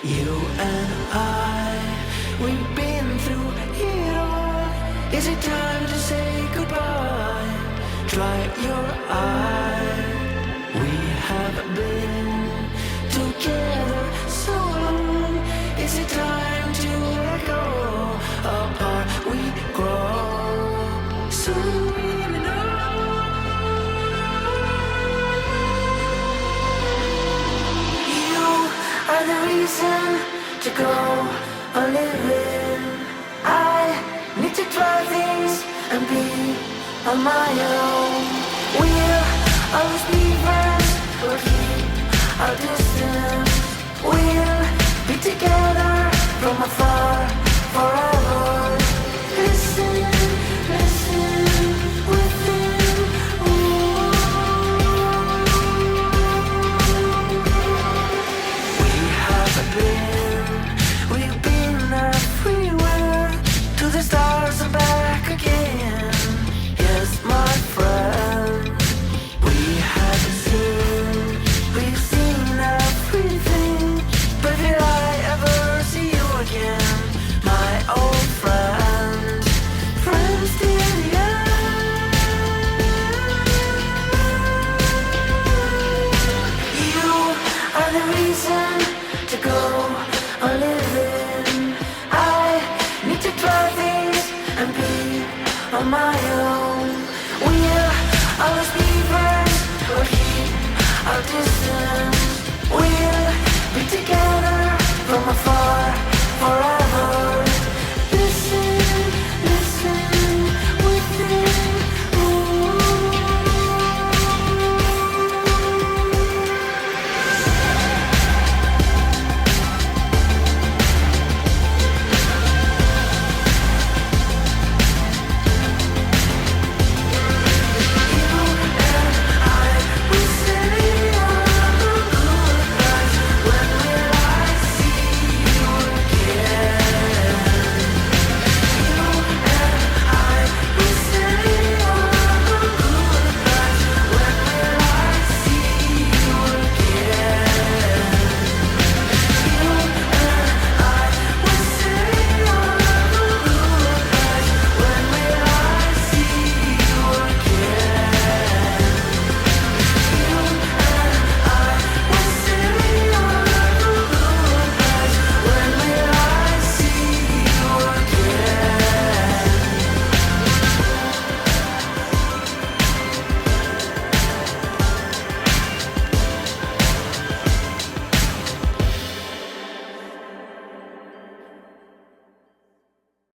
You and I, we've been through it all. Is it time to say goodbye? Dry your eye. We have been together so long. Is it time to let go? Apart we grow. Soon we will know. You are the reason to go on living. I need to try things and be on my own. We'll always be friends, or keep our distance.